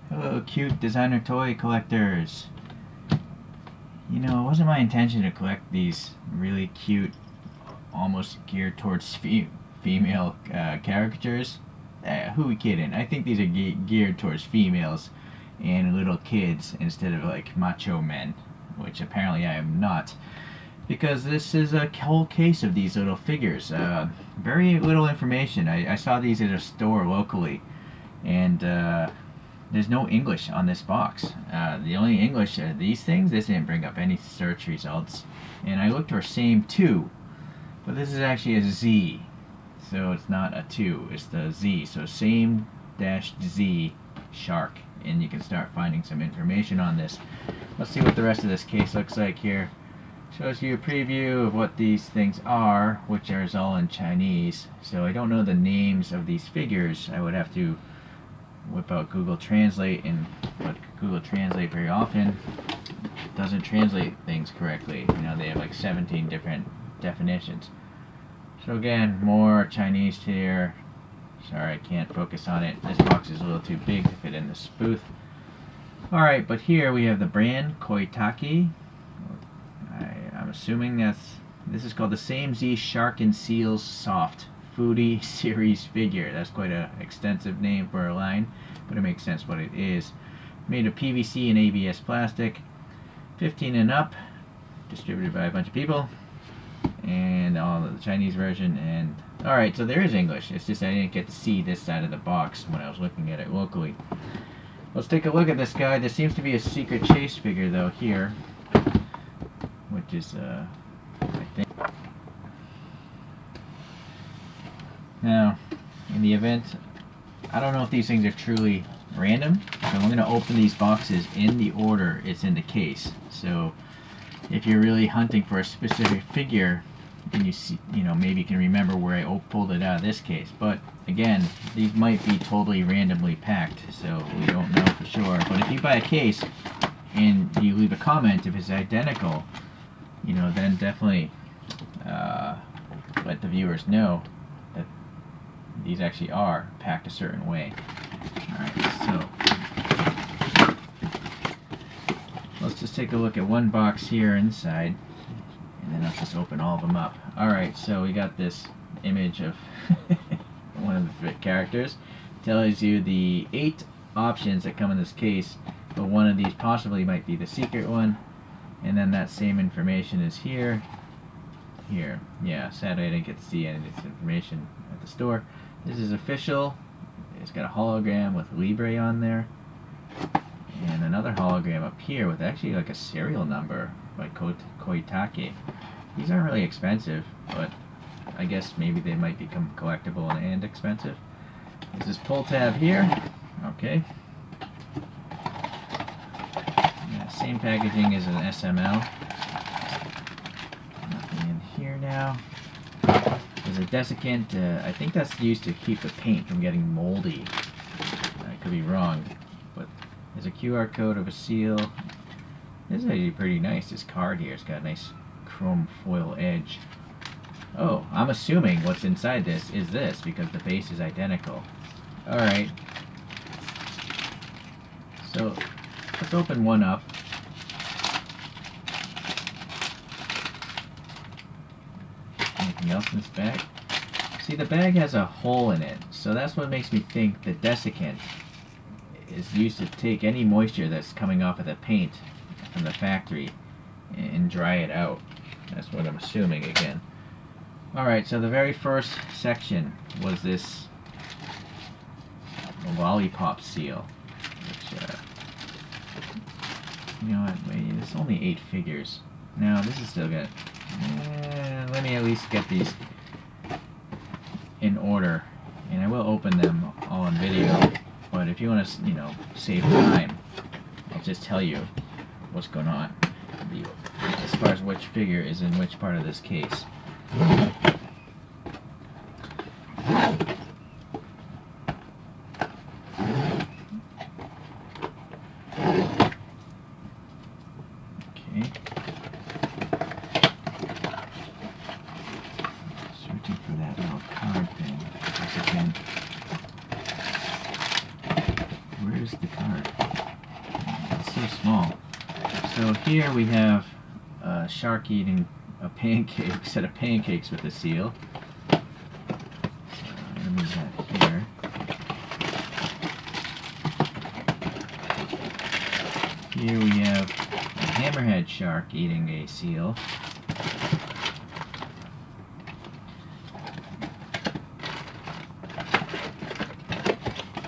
Hello, cute designer toy collectors. You know, it wasn't my intention to collect these really cute, almost geared towards female caricatures. Who are we kidding? I think these are geared towards females and little kids instead of like macho men, which apparently I am not. Because this is a whole case of these little figures. Very little information. I saw these at a store locally, and there's no English on this box. The only English are these things. This didn't bring up any search results. And I looked for same 2, but this is actually a Z. So it's not a 2, it's the Z. So same dash Z shark. And you can start finding some information on this. Let's see what the rest of this case looks like here. Shows you a preview of what these things are, which is all in Chinese. So I don't know the names of these figures. I would have to whip out Google Translate, but Google Translate very often doesn't translate things correctly. You know, they have like 17 different definitions. So again, more Chinese here. Sorry, I can't focus on it. This box is a little too big to fit in this booth. Alright, but here we have the brand Koitake. I'm assuming this is called the Same Z Shark and Seals Soft Foodie series figure. That's quite an extensive name for a line, but it makes sense what it is. Made of PVC and ABS plastic, 15 and up, distributed by a bunch of people, and all of the Chinese version. And alright, so there is English. It's just I didn't get to see this side of the box when I was looking at it locally. Let's take a look at this guy. There seems to be a secret chase figure though here, which is I think. Now, in the event, I don't know if these things are truly random, so I'm going to open these boxes in the order it's in the case. So if you're really hunting for a specific figure, then maybe you can remember where I pulled it out of this case. But again, these might be totally randomly packed, so we don't know for sure. But if you buy a case and you leave a comment if it's identical, then definitely let the viewers know that these actually are packed a certain way. Alright, so let's just take a look at one box here inside, and then let's just open all of them up. Alright, so we got this image of one of the characters. It tells you the 8 options that come in this case, but one of these possibly might be the secret one. And then that same information is here. Yeah, sadly I didn't get to see any of this information at the store. This is official. It's got a hologram with Libre on there. And another hologram up here with actually like a serial number by Koitake. These aren't really expensive, but I guess maybe they might become collectible and expensive. There's this pull tab here. Okay. Same packaging as an SML. Nothing in here now. There's a desiccant. I think that's used to keep the paint from getting moldy. I could be wrong, but there's a QR code of a seal. This is actually pretty nice. This card here, it's got a nice chrome foil edge. Oh, I'm assuming what's inside this is this because the base is identical. Alright. So, let's open one up. Anything else in this bag? See, the bag has a hole in it, so that's what makes me think the desiccant is used to take any moisture that's coming off of the paint from the factory and dry it out. That's what I'm assuming again. Alright, so the very first section was this lollipop seal, which, you know what, wait, it's only 8 figures. Now, this is still good. Let me at least get these in order, and I will open them all on video, but if you want to, save time, I'll just tell you what's going on as far as which figure is in which part of this case. where's the card? It's so small. So here we have a shark eating a set of pancakes with a seal. Let me move that here. Here we have a hammerhead shark eating a seal.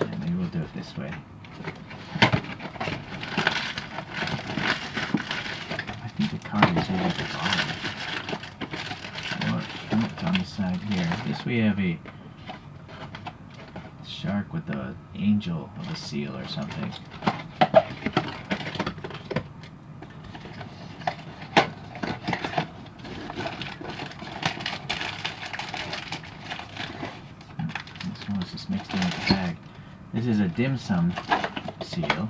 And maybe we'll do it this way. I think the card is here at the bottom. Or, no, it's on the side here. This we have a shark with an angel of a seal or something. It's just mixed in with the bag. This is a dim sum seal.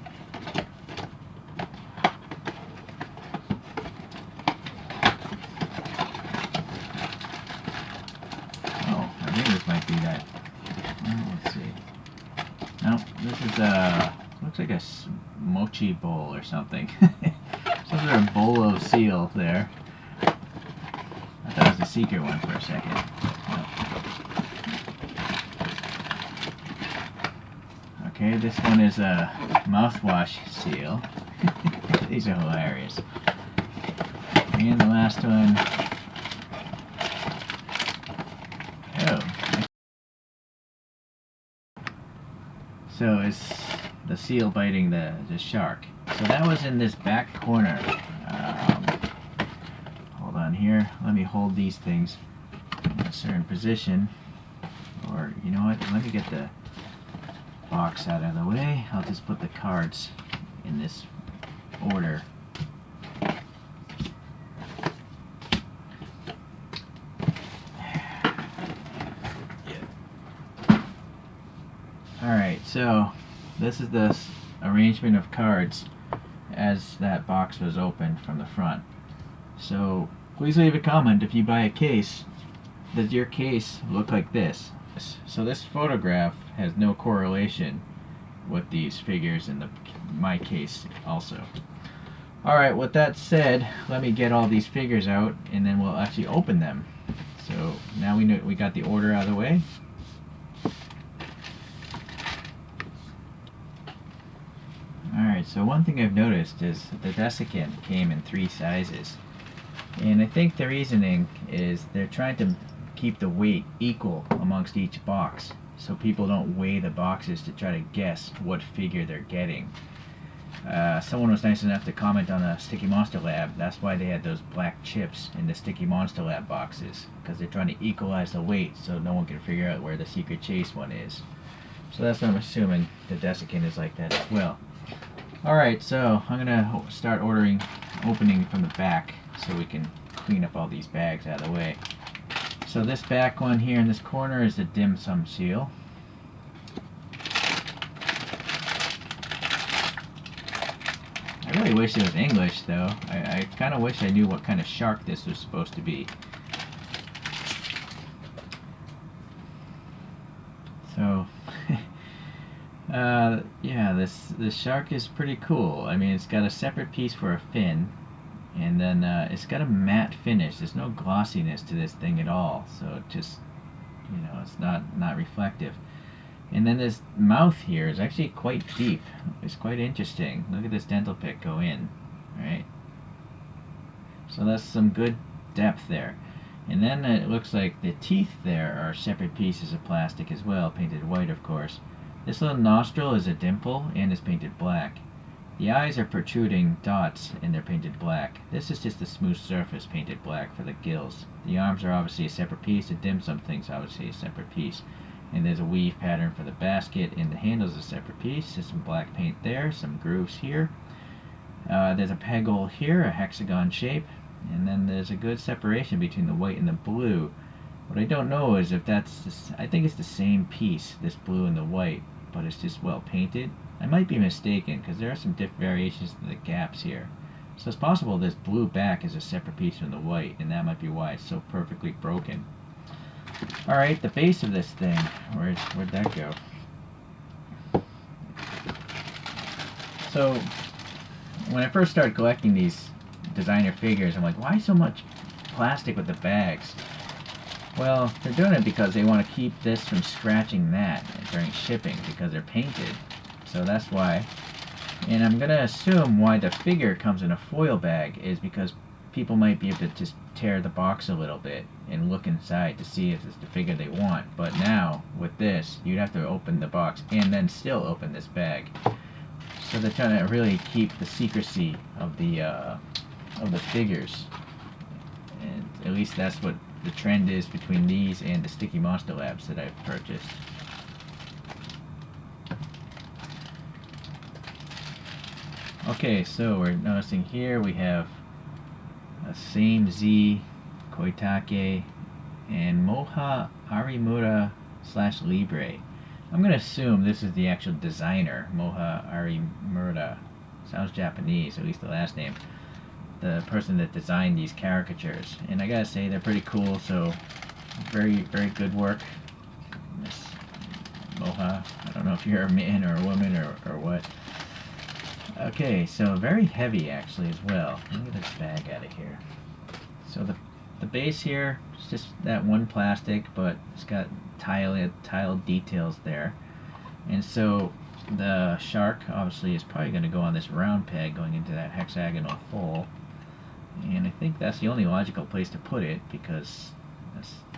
Oh, I think this might be that. Let's see. No, this is looks like a mochi bowl or something. Some sort of bolo seal there. I thought it was a secret one for a second. No. Okay, this one is a mouthwash seal. These are hilarious. And the last one. Oh. So it's the seal biting the shark. So that was in this back corner. Hold on here. Let me hold these things in a certain position. Or, you know what? Let me get the box out of the way. I'll just put the cards in this order. Alright, so this is the arrangement of cards as that box was opened from the front. So please leave a comment if you buy a case. Does your case look like this? So this photograph has no correlation with these figures in my case also. Alright, with that said, let me get all these figures out and then we'll actually open them. So now we know we got the order out of the way. Alright, so one thing I've noticed is the desiccant came in 3 sizes. And I think the reasoning is they're trying to keep the weight equal amongst each box, so people don't weigh the boxes to try to guess what figure they're getting. Someone was nice enough to comment on a Sticky Monster Lab. That's why they had those black chips in the Sticky Monster Lab boxes, because they're trying to equalize the weight so no one can figure out where the Secret Chase one is. So that's what I'm assuming the desiccant is like that as well. Alright, so I'm gonna start opening from the back so we can clean up all these bags out of the way. So this back one here in this corner is the dim sum seal. I really wish it was English though. I kind of wish I knew what kind of shark this was supposed to be. So, yeah, this shark is pretty cool. I mean, it's got a separate piece for a fin. And then it's got a matte finish. There's no glossiness to this thing at all. So it just, you know, it's not reflective. And then this mouth here is actually quite deep. It's quite interesting. Look at this dental pick go in, right? So that's some good depth there. And then it looks like the teeth there are separate pieces of plastic as well, painted white of course. This little nostril is a dimple and is painted black. The eyes are protruding dots and they're painted black. This is just a smooth surface painted black for the gills. The arms are obviously a separate piece. The dim sum thing's obviously a separate piece. And there's a weave pattern for the basket, and the handle's a separate piece. There's some black paint there, some grooves here. There's a peg hole here, a hexagon shape. And then there's a good separation between the white and the blue. What I don't know is if that's, I think it's the same piece, this blue and the white, but it's just well painted. I might be mistaken because there are some different variations to the gaps here. So it's possible this blue back is a separate piece from the white, and that might be why it's so perfectly broken. Alright, the base of this thing, where'd that go? So when I first started collecting these designer figures, I'm like, why so much plastic with the bags? Well, they're doing it because they want to keep this from scratching that during shipping because they're painted. So that's why. And I'm going to assume why the figure comes in a foil bag is because people might be able to just tear the box a little bit and look inside to see if it's the figure they want. But now, with this, you'd have to open the box and then still open this bag. So they're trying to really keep the secrecy of the figures. And at least that's what the trend is between these and the Sticky Monster Labs that I've purchased. Okay, so we're noticing here we have a same Z, Koitake, and Moha Arimura / Libre. I'm going to assume this is the actual designer, Moha Arimura. Sounds Japanese, at least the last name. The person that designed these caricatures. And I gotta say, they're pretty cool, so very, very good work. Miss Moha. I don't know if you're a man or a woman or what. Okay, so very heavy actually as well. Let me get this bag out of here. So the base here is just that one plastic, but it's got tiled details there. And so the shark obviously is probably going to go on this round peg going into that hexagonal hole. And I think that's the only logical place to put it because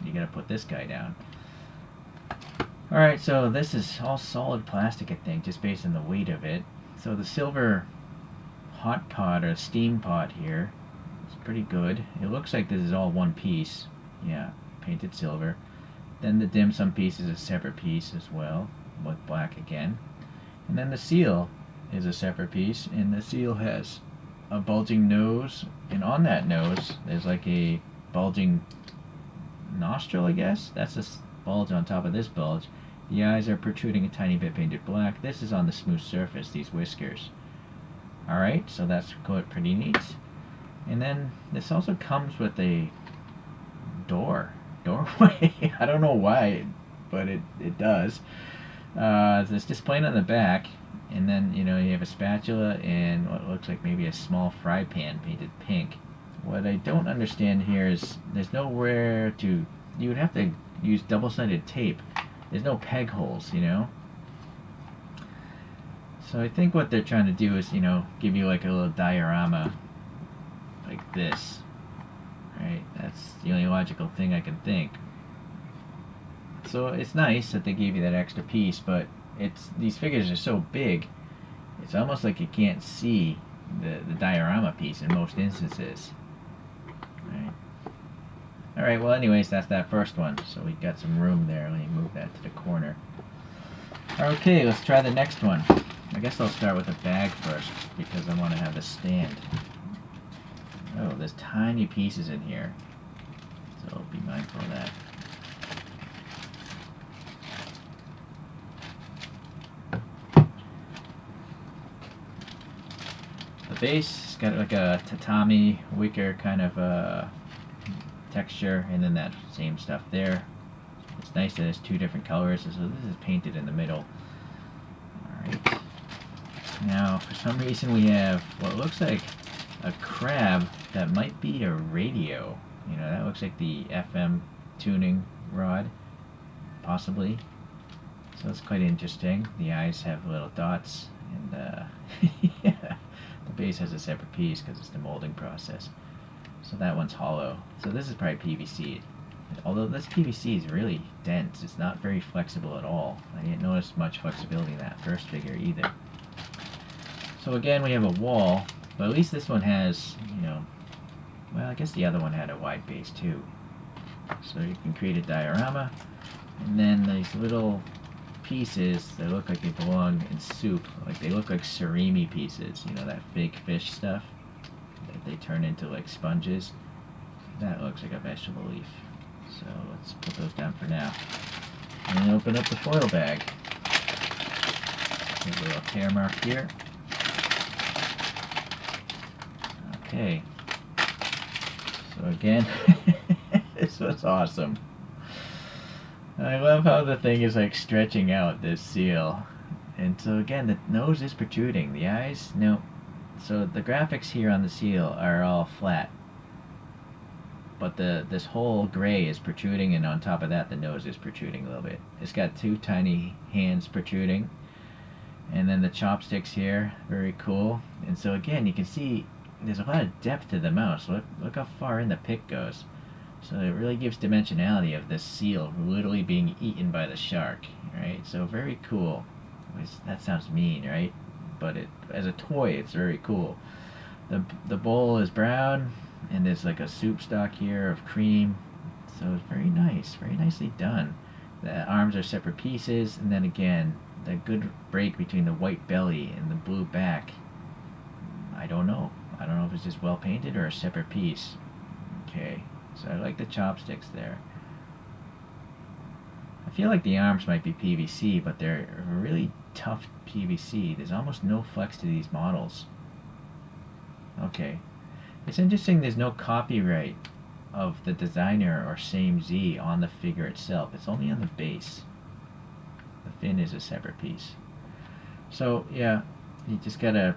you got to put this guy down. Alright, so this is all solid plastic, I think, just based on the weight of it. So the silver hot pot or steam pot here is pretty good. It looks like this is all one piece. Yeah, painted silver. Then the dim sum piece is a separate piece as well, with black again. And then the seal is a separate piece, and the seal has a bulging nose, and on that nose there's like a bulging nostril, I guess. That's a bulge on top of this bulge. The eyes are protruding a tiny bit painted black. This is on the smooth surface, these whiskers. Alright, so that's pretty neat. And then this also comes with a doorway. I don't know why, but it does. It's displayed on the back, and then you have a spatula and what looks like maybe a small fry pan painted pink. What I don't understand here is there's nowhere to. You would have to use double-sided tape. There's no peg holes, So I think what they're trying to do is, give you like a little diorama like this. Right? That's the only logical thing I can think. So it's nice that they gave you that extra piece, but these figures are so big, it's almost like you can't see the diorama piece in most instances. Right. Alright, well anyways, that's that first one. So we got some room there. Let me move that to the corner. Okay, let's try the next one. I guess I'll start with the bag first, because I want to have the stand. Oh, there's tiny pieces in here. So be mindful of that. The base has got like a tatami wicker kind of texture, and then that same stuff there. It's nice that it's two different colors, so this is painted in the middle. Alright. Now, for some reason we have what looks like a crab that might be a radio. That looks like the FM tuning rod, possibly. So that's quite interesting. The eyes have little dots, and yeah, the base has a separate piece because it's the molding process. So that one's hollow. So this is probably PVC. Although this PVC is really dense, it's not very flexible at all. I didn't notice much flexibility in that first figure either. So again, we have a wall, but at least this one has, well, I guess the other one had a wide base too. So you can create a diorama, and then these little pieces that look like they belong in soup, like they look like surimi pieces, that fake fish stuff that they turn into like sponges. That looks like a vegetable leaf. So let's put those down for now. And then open up the foil bag. There's a little tear mark here. Okay. So again, this was awesome. I love how the thing is like stretching out this seal. And so again, the nose is protruding. The eyes, no. So the graphics here on the seal are all flat. But this whole gray is protruding, and on top of that, the nose is protruding a little bit. It's got two tiny hands protruding. And then the chopsticks here, very cool. And so again, you can see there's a lot of depth to the mouse. Look how far in the pick goes. So it really gives dimensionality of this seal literally being eaten by the shark, right? So very cool. That sounds mean, right? But as a toy, it's very cool. The bowl is brown, and there's like a soup stock here of cream. So it's very nice, very nicely done. The arms are separate pieces, and then again, the good break between the white belly and the blue back. I don't know. I don't know if it's just well painted or a separate piece. Okay, so I like the chopsticks there. I feel like the arms might be PVC, but they're really tough PVC. There's almost no flex to these models. Okay, it's interesting there's no copyright of the designer or same Z on the figure itself. It's only on the base. The fin is a separate piece. So yeah, you just gotta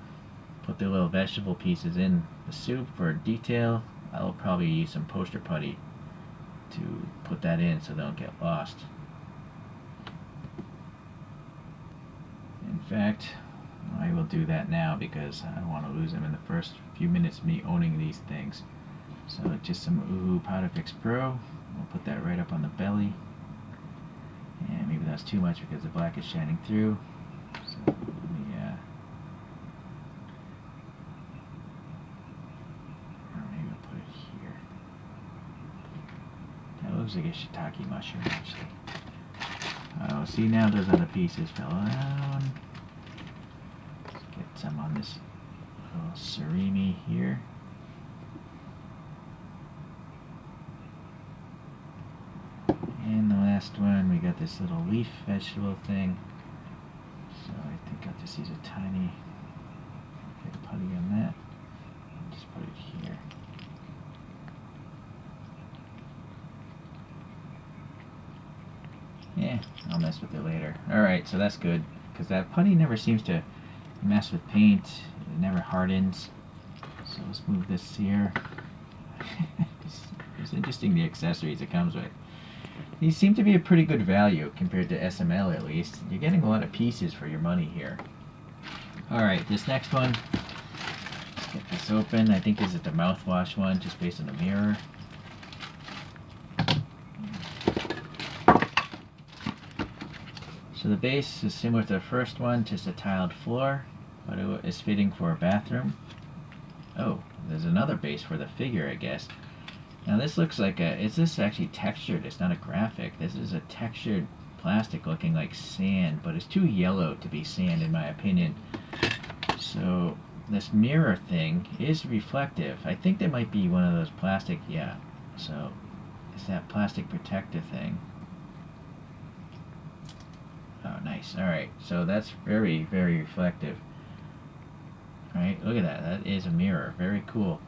put the little vegetable pieces in the soup for detail. I'll probably use some poster putty to put that in so they don't get lost. In fact, I will do that now because I don't want to lose them in the first few minutes of me owning these things. So just some Uhu Powder Fix Pro. We'll put that right up on the belly. And maybe that's too much because the black is shining through. So let me, or maybe I'll put it here. That looks like a shiitake mushroom actually. Oh, see now those other pieces fell down. Let's get some on this little surimi here. And the last one, we got this little leaf vegetable thing. So I think I'll just use a tiny bit of putty on that. And just put it here. Yeah, I'll mess with it later. Alright, so that's good. Because that putty never seems to mess with paint. It never hardens. So let's move this here. It's interesting the accessories it comes with. These seem to be a pretty good value compared to SML at least. You're getting a lot of pieces for your money here. Alright, this next one. Let's get this open. I think this is the mouthwash one, just based on the mirror. So the base is similar to the first one, just a tiled floor, but it is fitting for a bathroom. Oh, there's another base for the figure, I guess. Now this looks like is this actually textured? It's not a graphic. This is a textured plastic looking like sand, but it's too yellow to be sand in my opinion. So this mirror thing is reflective. I think there might be one of those plastic, yeah. So it's that plastic protector thing. Oh, nice. Alright, so that's very, very reflective. Alright, look at that. That is a mirror. Very cool.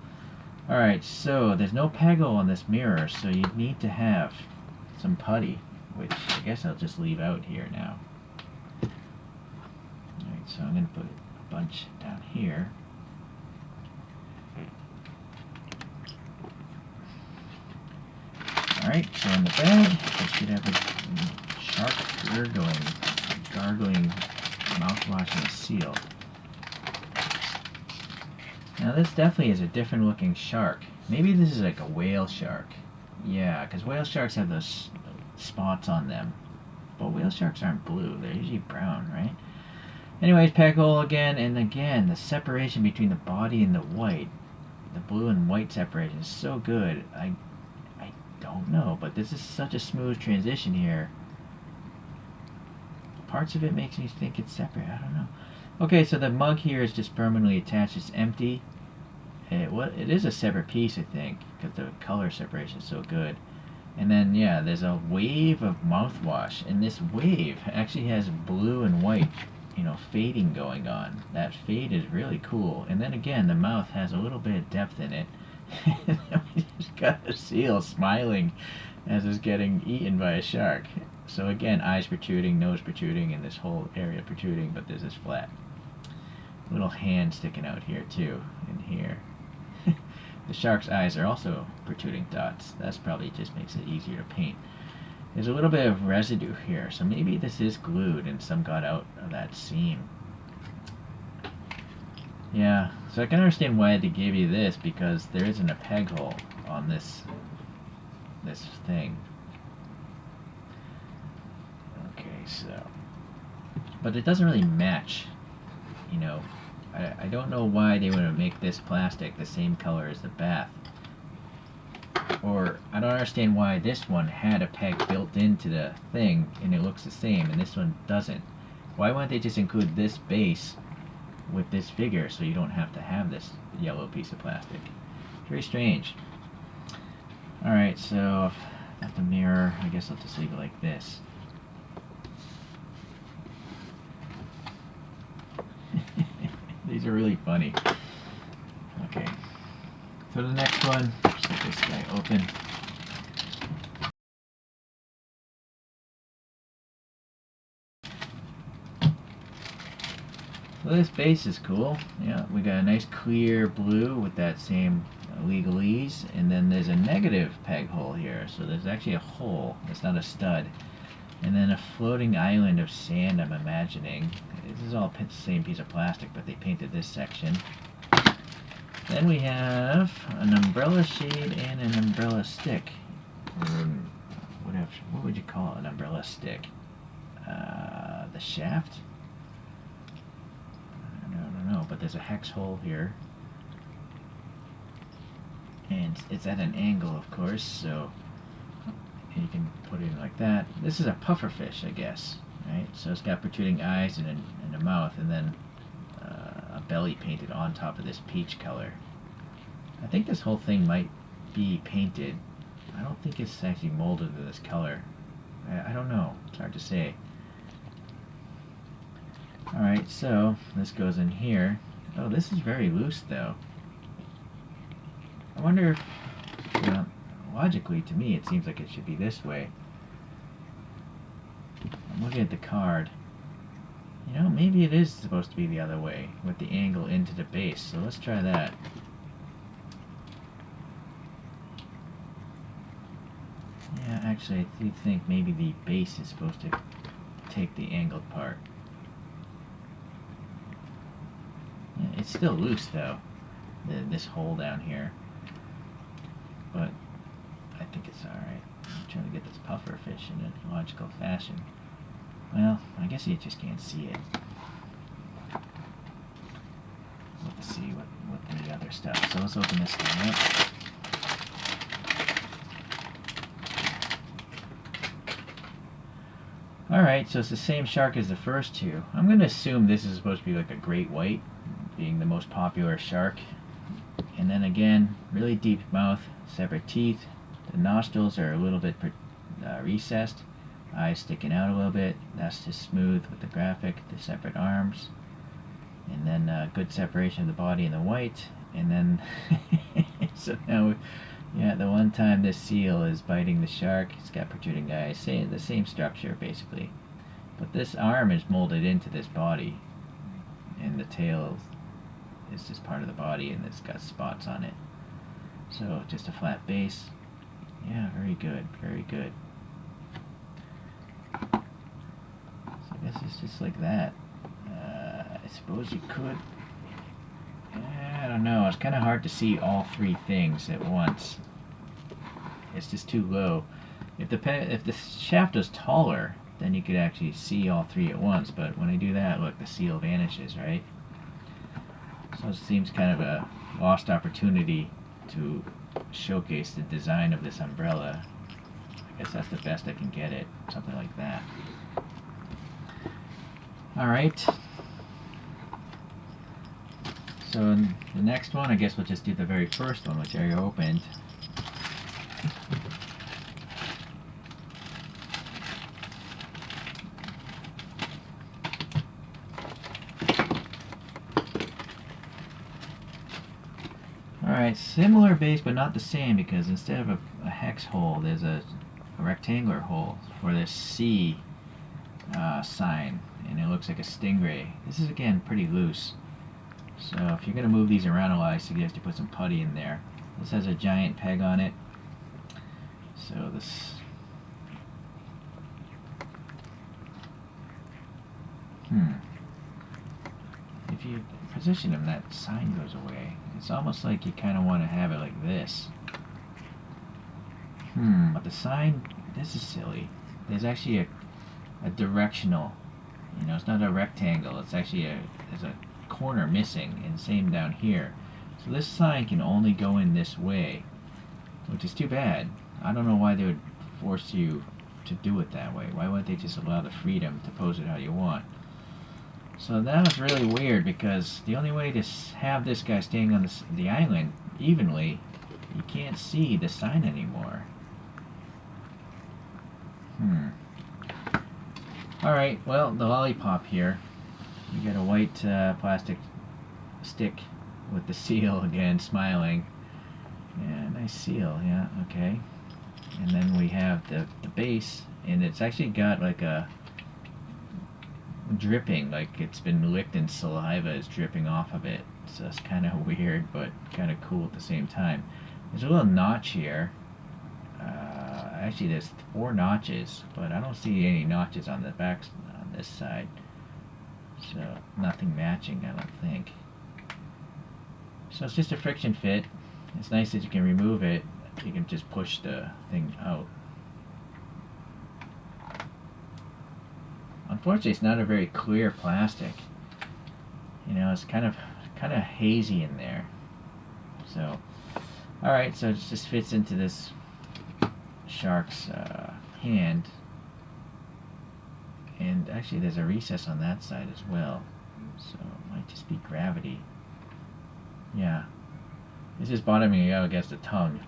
Alright, so there's no peggle on this mirror, so you need to have some putty, which I guess I'll just leave out here now. Alright, so I'm going to put a bunch down here. Alright, so in the bag, I should have a shark gargling mouthwash and a seal. Now this definitely is a different looking shark. Maybe this is like a whale shark. Yeah, because whale sharks have those spots on them. But whale sharks aren't blue, they're usually brown, right? Anyways, peggle again, and again, the separation between the body and the white. The blue and white separation is so good. I don't know, but this is such a smooth transition here. Parts of it makes me think it's separate, I don't know. Okay, so the mug here is just permanently attached. It's empty. It is a separate piece, I think, because the color separation is so good. And then, yeah, there's a wave of mouthwash, and this wave actually has blue and white, fading going on. That fade is really cool. And then again, the mouth has a little bit of depth in it. We just got a seal smiling as it's getting eaten by a shark. So again, eyes protruding, nose protruding, and this whole area protruding, but this is flat. Little hand sticking out here too, in here. The shark's eyes are also protruding dots. That's probably just makes it easier to paint. There's a little bit of residue here, so maybe this is glued and some got out of that seam. Yeah, so I can understand why they gave you this, because there isn't a peg hole on this thing. Okay, so, but it doesn't really match, you know. I don't know why they would make this plastic the same color as the bath. Or, I don't understand why this one had a peg built into the thing and it looks the same and this one doesn't. Why wouldn't they just include this base with this figure so you don't have to have this yellow piece of plastic? Very strange. Alright, so at the mirror, I guess I'll just leave it like this. These are really funny. Okay. So the next one, just let this guy open. So this base is cool. Yeah, we got a nice clear blue with that same legalese, and then there's a negative peg hole here. So there's actually a hole. It's not a stud. And then a floating island of sand, I'm imagining. This is all the same piece of plastic, but they painted this section. Then we have an umbrella shade and an umbrella stick. What would you call an umbrella stick? The shaft? I don't know, but there's a hex hole here. And it's at an angle, of course, so you can put it in like that. This is a puffer fish, I guess, right? So it's got protruding eyes and a mouth, and then a belly painted on top of this peach color. I think this whole thing might be painted. I don't think it's actually molded to this color. I don't know. It's hard to say. Alright, so this goes in here. Oh, this is very loose, though. I wonder if, you know, logically, to me, it seems like it should be this way. I'm looking at the card. You know, maybe it is supposed to be the other way, with the angle into the base. So let's try that. Yeah, actually, I do think maybe the base is supposed to take the angled part. Yeah, it's still loose, though, this hole down here. But I think it's alright. I'm trying to get this puffer fish in a logical fashion. Well, I guess you just can't see it. Let's see what the other stuff. So let's open this thing up. Alright, so it's the same shark as the first two. I'm going to assume this is supposed to be like a great white, being the most popular shark. And then again, really deep mouth, separate teeth. The nostrils are a little bit recessed. Eyes sticking out a little bit. That's just smooth with the graphic. The separate arms. And then good separation of the body and the white. And then, so now, yeah, the one time this seal is biting the shark, it's got protruding eyes. The same structure, basically. But this arm is molded into this body. And the tail is just part of the body, and it's got spots on it. So, just a flat base. Yeah, very good, very good. So I guess it's just like that. I suppose you could... I don't know, it's kind of hard to see all three things at once. It's just too low. If the shaft was taller, then you could actually see all three at once, but when I do that, look, the seal vanishes, right? So it seems kind of a lost opportunity to showcase the design of this umbrella. I guess that's the best I can get it, something like that. Alright. So the next one, I guess we'll just do the very first one, which I opened. Alright, similar base but not the same, because instead of a hex hole, there's a rectangular hole for this C sign, and it looks like a stingray. This is again pretty loose, so if you're going to move these around a lot, I suggest you put some putty in there. This has a giant peg on it, so this if you position them, that sign goes away. It's almost like you kind of want to have it like this. But the sign, this is silly. There's actually a directional, you know, it's not a rectangle, it's actually there's a corner missing, and same down here. So this sign can only go in this way, which is too bad. I don't know why they would force you to do it that way. Why wouldn't they just allow the freedom to pose it how you want? So that was really weird, because the only way to have this guy staying on the island evenly, you can't see the sign anymore. Alright, well, the lollipop here. You got a white plastic stick with the seal again, smiling. Yeah, nice seal, yeah, okay. And then we have the base, and it's actually got like a dripping, like it's been licked and saliva is dripping off of it. So it's kind of weird, but kind of cool at the same time. There's a little notch here. Actually, there's 4 notches, but I don't see any notches on the back on this side. So nothing matching, I don't think. So it's just a friction fit. It's nice that you can remove it. You can just push the thing out. Unfortunately, it's not a very clear plastic. You know, it's kind of hazy in there. So, all right. So it just fits into this shark's hand, and actually, there's a recess on that side as well. So it might just be gravity. Yeah, it's just bottoming out against the tongue.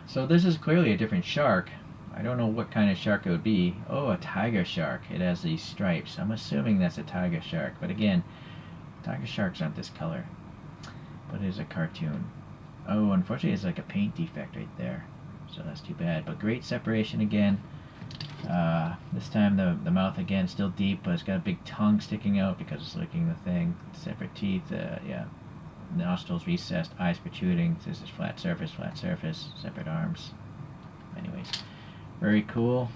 So this is clearly a different shark. I don't know what kind of shark it would be. Oh, a tiger shark. It has these stripes. I'm assuming that's a tiger shark. But again, tiger sharks aren't this color. But it is a cartoon. Oh, unfortunately, it's like a paint defect right there. So that's too bad. But great separation again. This time the mouth again still deep, but it's got a big tongue sticking out because it's licking the thing. Separate teeth. Yeah. Nostrils recessed, eyes protruding. This is flat surface, separate arms. Anyways, very cool.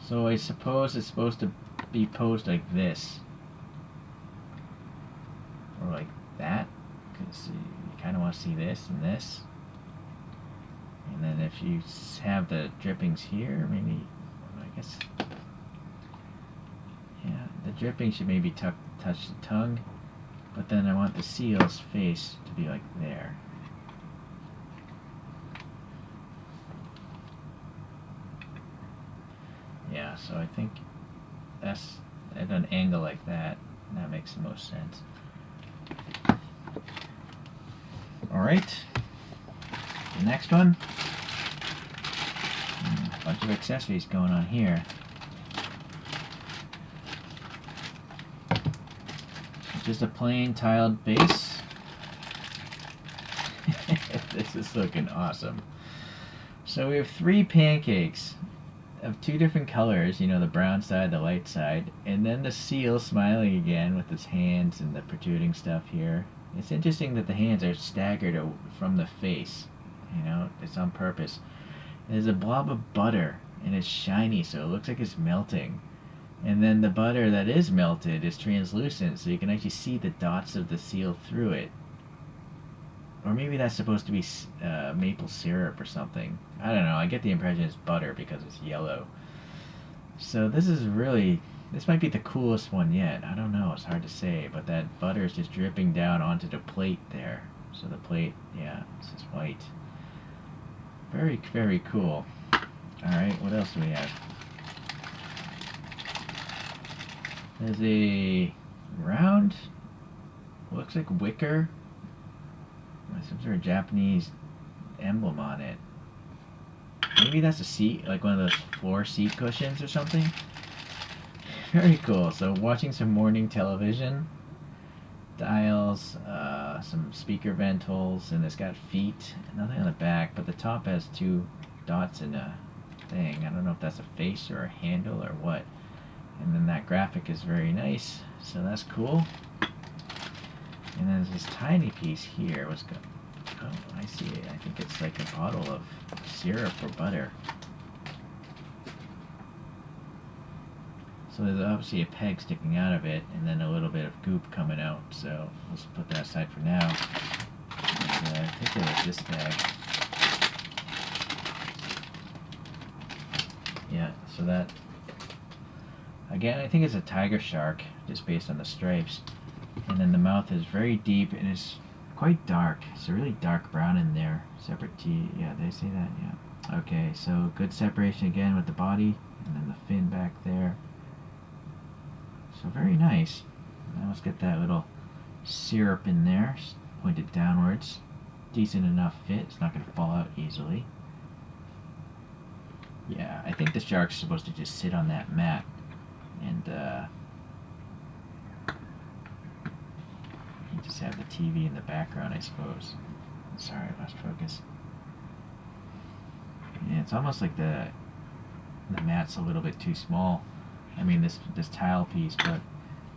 So I suppose it's supposed to be posed like this, or like that, because you kind of want to see this and this. And then if you have the drippings here, maybe, I guess, yeah, the dripping should maybe touch the tongue. But then I want the seal's face to be like there. Yeah, so I think that's at an angle like that. That makes the most sense. Alright. The next one. A bunch of accessories going on here. Just a plain tiled base. This is looking awesome. So we have 3 pancakes of 2 different colors, you know, the brown side, the light side, and then the seal smiling again with his hands and the protruding stuff here. It's interesting that the hands are staggered from the face, you know, it's on purpose. There's a blob of butter, and it's shiny, so it looks like it's melting. And then the butter that is melted is translucent, so you can actually see the dots of the seal through it. Or maybe that's supposed to be maple syrup or something. I don't know, I get the impression it's butter because it's yellow. So this might be the coolest one yet. I don't know, it's hard to say, but that butter is just dripping down onto the plate there. So the plate, yeah, this is white. Very, very cool. Alright, what else do we have? There's a round, looks like wicker, with some sort of Japanese emblem on it. Maybe that's a seat, like one of those floor seat cushions or something. Very cool. So watching some morning television, dials, some speaker vent holes, and it's got feet. Nothing on the back, but the top has 2 dots and a thing. I don't know if that's a face or a handle or what. And then that graphic is very nice, so that's cool. And then there's this tiny piece here. What's going? Oh, I see it. I think it's like a bottle of syrup or butter. So there's obviously a peg sticking out of it, and then a little bit of goop coming out. So let's put that aside for now. And, I think it was this bag. Yeah, so that, again, I think it's a tiger shark, just based on the stripes. And then the mouth is very deep and is quite dark. It's a really dark brown in there. Separate teeth. Yeah, did I say that? Yeah. Okay, so good separation again with the body, and then the fin back there. So very nice. Now let's get that little syrup in there, pointed downwards. Decent enough fit. It's not going to fall out easily. Yeah, I think the shark's supposed to just sit on that mat and just have the TV in the background, I suppose. Sorry, I lost focus. Yeah, it's almost like the mat's a little bit too small. I mean, this tile piece, but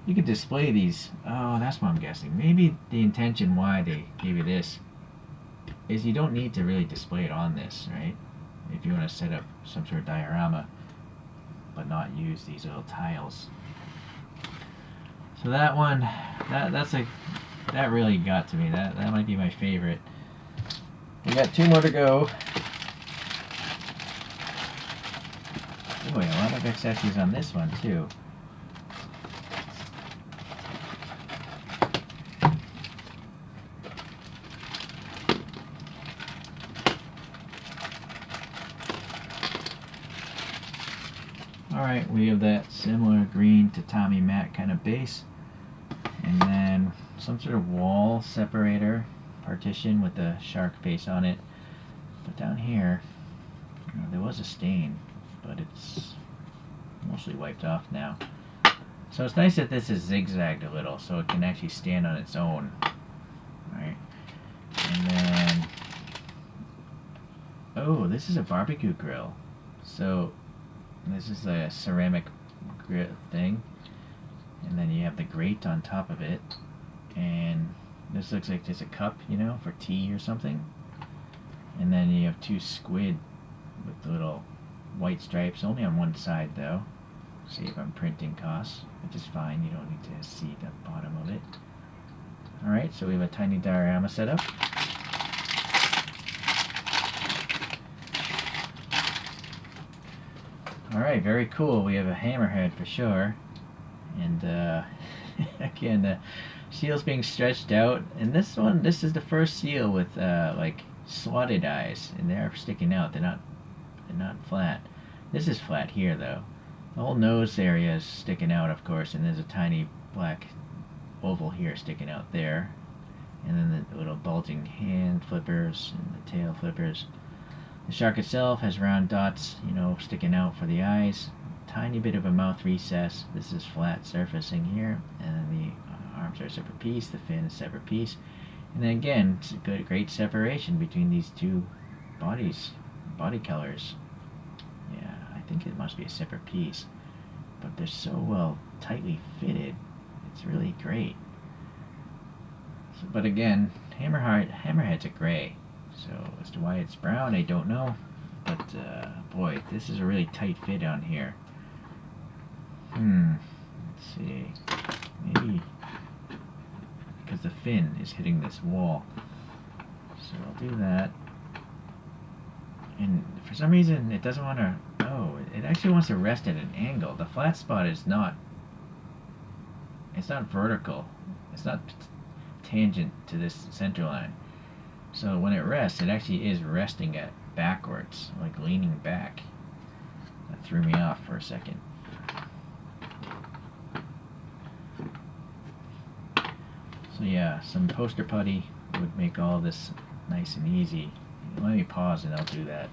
you could display these. Oh, that's what I'm guessing. Maybe the intention why they gave you this is you don't need to really display it on this, right? If you want to set up some sort of diorama, but not use these little tiles. So that one, that really got to me. That might be my favorite. We got 2 more to go. Boy, a lot of accessories on this one too. Alright, we have that similar green tatami mat kind of base. And then some sort of wall separator partition with the shark face on it. But down here, there was a stain, but it's mostly wiped off now. So it's nice that this is zigzagged a little so it can actually stand on its own. Alright. And then, oh, this is a barbecue grill. So this is a ceramic grill thing. And then you have the grate on top of it. And this looks like just a cup, you know, for tea or something. And then you have 2 squid with the little white stripes, only on one side though. Save on printing costs, which is fine. You don't need to see the bottom of it. Alright, so we have a tiny diorama set up. Alright, very cool. We have a hammerhead for sure. And again, the seal's being stretched out. And this is the first seal with like slotted eyes, and they're sticking out. They're not flat. This is flat here though. The whole nose area is sticking out, of course, and there's a tiny black oval here sticking out there. And then the little bulging hand flippers and the tail flippers. The shark itself has round dots, you know, sticking out for the eyes. Tiny bit of a mouth recess. This is flat surfacing here, and then the arms are a separate piece, the fin is a separate piece. And then again, it's a great separation between these 2 body colors. Yeah, I think it must be a separate piece, but they're so well tightly fitted. It's really great. So, but again, hammerhead's a gray, so as to why it's brown, I don't know. But boy, this is a really tight fit on here. Let's see. Maybe because the fin is hitting this wall. So I'll do that. And for some reason it doesn't want to, oh, it actually wants to rest at an angle. The flat spot is not, it's not vertical. It's not tangent to this center line. So when it rests, it actually is resting at backwards, like leaning back. That threw me off for a second. So yeah, some poster putty would make all this nice and easy. Let me pause and I'll do that.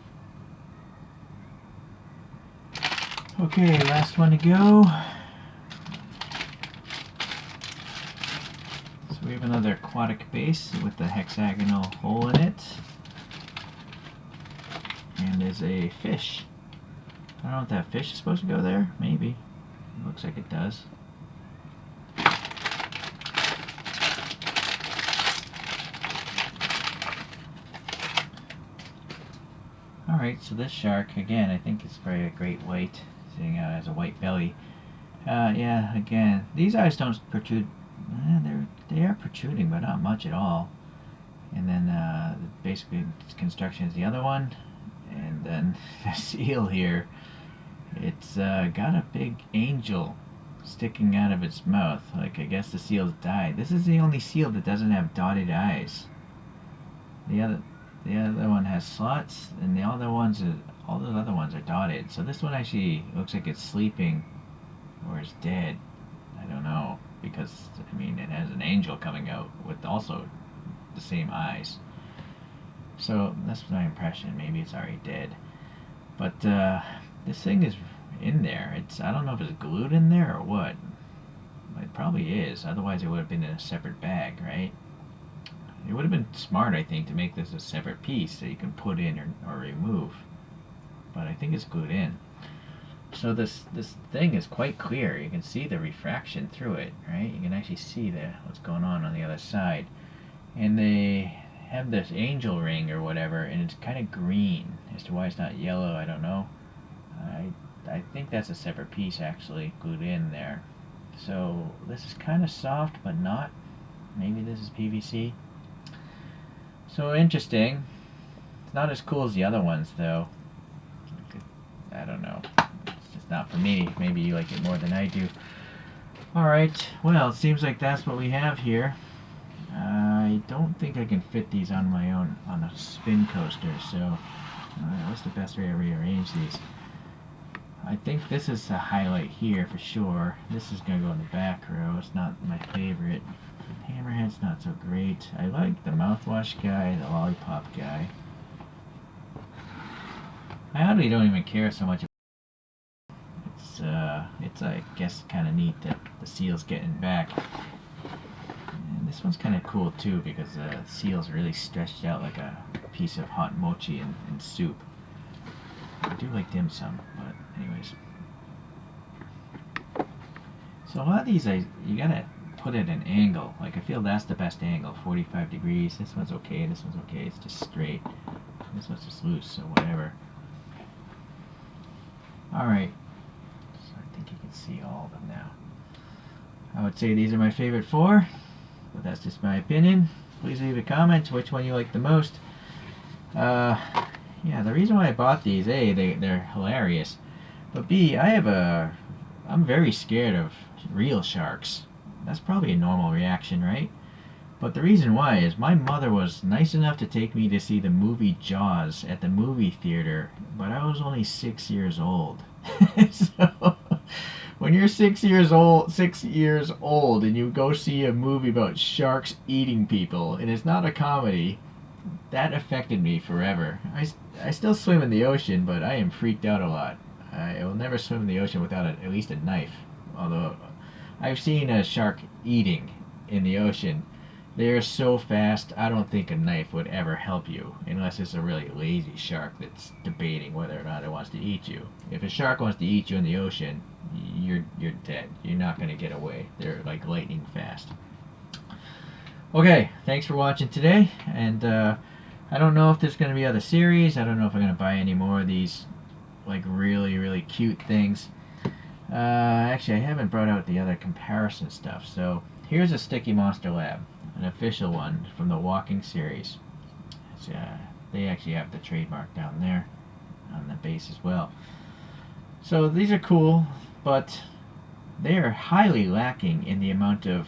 Okay, last one to go. So we have another aquatic base with a hexagonal hole in it. And there's a fish. I don't know if that fish is supposed to go there. Maybe. It looks like it does. Alright, so this shark, again, I think it's very a great white, seeing how it has a white belly. Yeah, again, these eyes don't protrude. They are protruding, but not much at all. And then basically construction is the other one. And then the seal here, it's got a big angel sticking out of its mouth. Like, I guess the seal's died. This is the only seal that doesn't have dotted eyes. The other one has slots, and all those other ones are dotted. So this one actually looks like it's sleeping, or is dead. I don't know, because I mean it has an angel coming out with also the same eyes. So that's my impression. Maybe it's already dead. But this thing is in there. I don't know if it's glued in there or what. It probably is. Otherwise it would have been in a separate bag, right? It would have been smart, I think, to make this a separate piece that you can put in or remove. But I think it's glued in. So this thing is quite clear. You can see the refraction through it, right? You can actually see what's going on the other side. And they have this angel ring or whatever, and it's kind of green. As to why it's not yellow, I don't know. I think that's a separate piece actually glued in there. So this is kind of soft, but not. Maybe this is PVC. So interesting. It's not as cool as the other ones, though. I don't know. It's just not for me. Maybe you like it more than I do. Alright, well, it seems like that's what we have here. I don't think I can fit these on my own on a spin coaster, so what's the best way to rearrange these? I think this is the highlight here for sure. This is going to go in the back row. It's not my favorite. Hammerhead's not so great. I like the mouthwash guy, the lollipop guy. I honestly don't even care so much. It's I guess kind of neat that the seal's getting back. And this one's kind of cool too because the seal's really stretched out like a piece of hot mochi in soup. I do like dim sum, but anyways. So a lot of these, you gotta put it at an angle. Like I feel that's the best angle, 45 degrees. This one's okay, this one's okay. It's just straight. This one's just loose, so whatever. Alright, so I think you can see all of them now. I would say these are my favorite 4, but that's just my opinion. Please leave a comment which one you like the most. Yeah, the reason why I bought these, A, they're hilarious, but B, I'm very scared of real sharks. That's probably a normal reaction, right? But the reason why is my mother was nice enough to take me to see the movie Jaws at the movie theater, but I was only 6 years old. So when you're 6 years old and you go see a movie about sharks eating people and it's not a comedy, that affected me forever. I still swim in the ocean, but I am freaked out a lot. I will never swim in the ocean without at least a knife. Although I've seen a shark eating in the ocean. They're so fast, I don't think a knife would ever help you, unless it's a really lazy shark that's debating whether or not it wants to eat you. If a shark wants to eat you in the ocean, you're dead. You're not going to get away. They're like lightning fast. Okay, thanks for watching today, and I don't know if there's going to be other series. I don't know if I'm going to buy any more of these like really, really cute things. Actually, I haven't brought out the other comparison stuff, so here's a Sticky Monster Lab. An official one from the walking series. They actually have the trademark down there on the base as well. So these are cool, but they are highly lacking in the amount of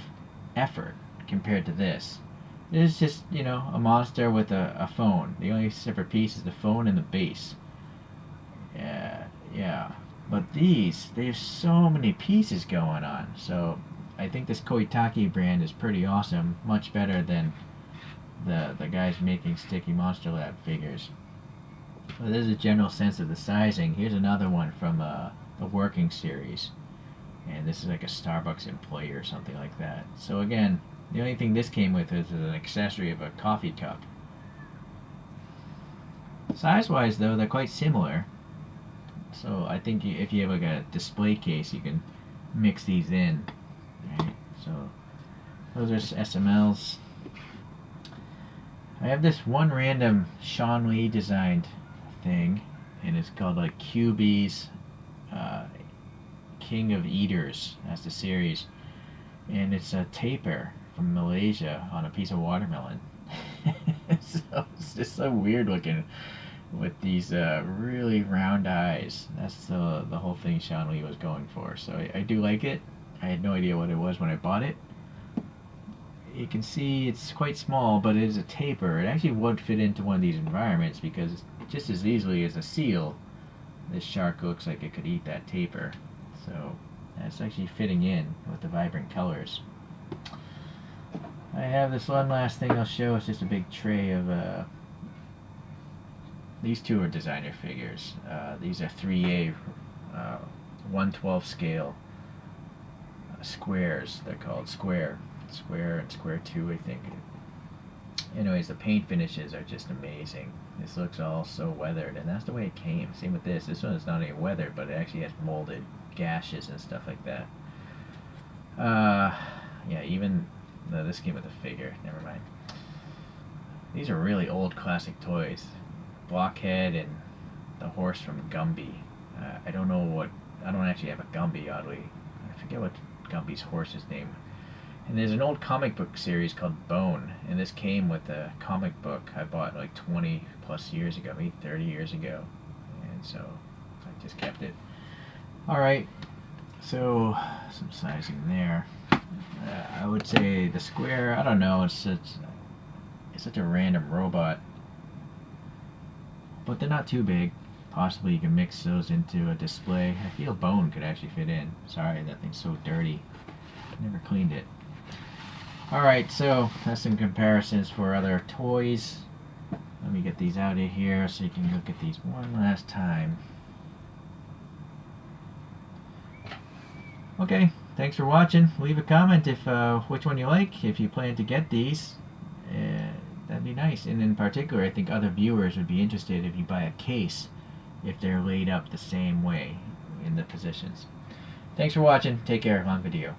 effort compared to this. This is just, a monster with a phone. The only separate piece is the phone and the base. Yeah. But they have so many pieces going on. So I think this Koitake brand is pretty awesome, much better than the guys making Sticky Monster Lab figures. Well, there's a general sense of the sizing. Here's another one from the working series, and this is like a Starbucks employee or something like that. So again, the only thing this came with is an accessory of a coffee cup. Size-wise, though, they're quite similar. So I think if you have like a display case, you can mix these in. Right? So those are SMLs. I have this one random Sean Lee designed thing, and it's called like QB's King of Eaters. That's the series, and it's a taper from Malaysia on a piece of watermelon. So it's just so weird looking with these really round eyes. That's the whole thing Sean Lee was going for. So I do like it. I had no idea what it was when I bought it. You can see it's quite small, but it is a taper. It actually would fit into one of these environments because just as easily as a seal, this shark looks like it could eat that taper. So that's actually fitting in with the vibrant colors. I have this one last thing I'll show. It's just a big tray of these two are designer figures. These are 3A 1/12 scale squares. They're called square and square 2, I think. Anyways, the paint finishes are just amazing. This looks all so weathered, and that's the way it came. Same with this. This one is not even weathered, but it actually has molded gashes and stuff like that. Yeah, even no, this came with a figure. Never mind. These are really old classic toys. Blockhead and the horse from Gumby. I don't know what. I don't actually have a Gumby, oddly. I forget what Gumby's horse's name. And there's an old comic book series called Bone, and this came with a comic book I bought like 20 plus years ago, maybe 30 years ago, and so I just kept it. Alright, so some sizing there. I would say the square, I don't know, it's such a random robot, but they're not too big. Possibly you can mix those into a display. I feel Bone could actually fit in. Sorry, that thing's so dirty. Never cleaned it. Alright, so that's some comparisons for other toys. Let me get these out of here so you can look at these one last time. Okay, thanks for watching. Leave a comment if which one you like. If you plan to get these, that'd be nice. And in particular, I think other viewers would be interested if you buy a case, if they're laid up the same way in the positions. Thanks for watching. Take care. Long video.